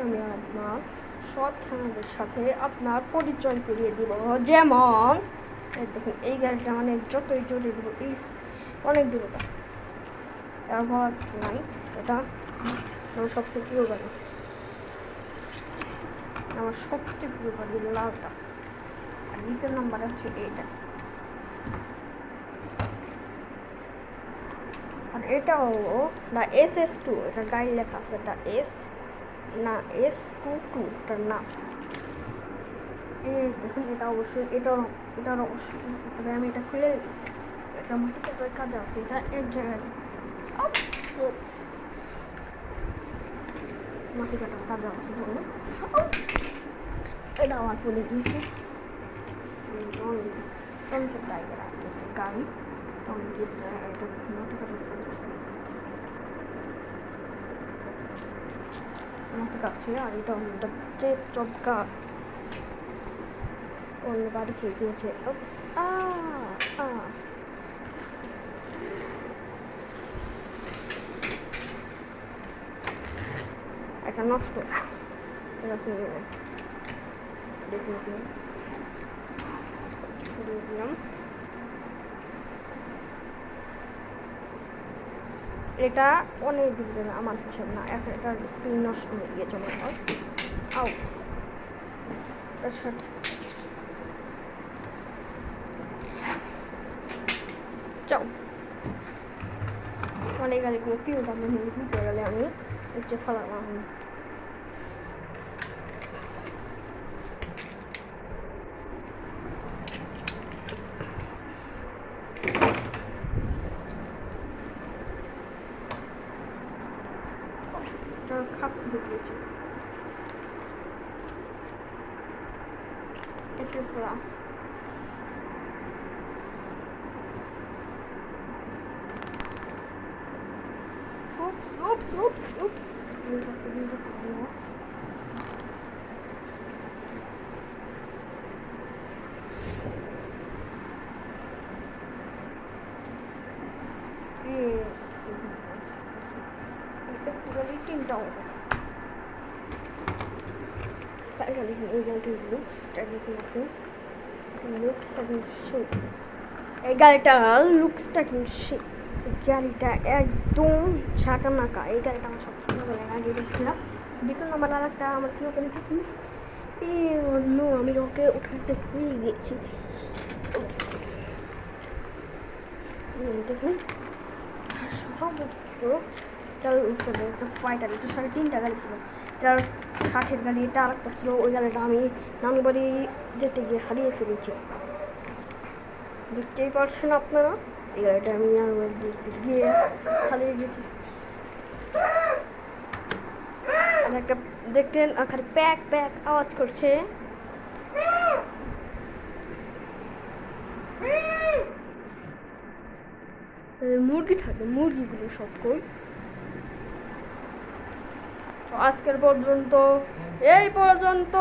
আমি আপনার সব খেলাদের সাথে আপনার পরিচয় করিয়ে দিব। যেমন দেখুন, এই গাড়িটা মানে যতই জোরে দিব এই অনেক দূরে যায়, এর বলার কিছু নাই। এটা আমার সবচেয়ে প্রিয় গাড়ি, আমার সবচেয়ে প্রিয় গাড়ি লালটা, আর দ্বিতীয় নাম্বারে হচ্ছে এইটা। আর এটা হলো না SS2, এটা গাড়ি লেখা আছে, এটা S22 এটার নাম। এই দেখুন, এটা অবশ্যই এটার অবশ্যই, তবে আমি এটা খুলে গেছি, এটা মাটি কাটার কাজে আছে, এটা এক জায়গায় মাটি কাটার কাজে আছে, এটা আমার খুলে গিয়েছে। চঞ্চল টাইপের আর কি গাড়ি, অনেক এটা মাটি কাটার কাজ আছে, মাটি কাটছে। আর এটা আমাদের চেপ চপকা অন্য বাড়ি খেয়ে গিয়েছে। এটা নষ্ট, এটা দেখুন সরিয়ে দিলাম। এটা অনেক দূর যাবে আমার হিসাব না, এখন এটার স্প্রিং নষ্ট হয়ে গিয়েছে মনে হয়। যাও, অনেক গাড়িগুলো প্রিয় দামে নিতে গেলে আমি হচ্ছে ফেলাম। খাপ ঢুকিয়েছে এসেসরা। Oops. তিনটা তারপরে দেখুন এই গাড়িটির লুকসটা দেখুন আপনি, লুকসটা কিন্তু সেই, এই গাড়িটার লুকসটা কিন্তু সেই, গাড়িটা একদম ঝাঁকানাকা। এই গাড়িটা আমার সবচেয়ে ভালো লাগে, আগে দেখছিলাম। দ্বিতীয় নাম্বার আর একটা আমার কী ওখানে থাকি অন্য, আমি ওকে উঠাতে ভুলে গিয়েছি। দেখুন সর্বোচ্চ এটার একটা ফাইটার, এটা 3.5 গাড়ি ছিল, এটার 60-এর গাড়ি, এটা আর একটা ছিল। ওই গাড়িটা আমি নানু বাড়ি যেতে গিয়ে হারিয়ে ফেলেছি, দেখতেই পারছেন আপনারা। এই গাড়িটা আমি নানু বাড়ি যেতে গিয়ে হারিয়ে গেছি। আর একটা দেখতেন খালি প্যাক আওয়াজ করছে, মুরগি থাকে, মুরগিগুলো সব কই। আজকের পর্যন্ত এই পর্যন্ত।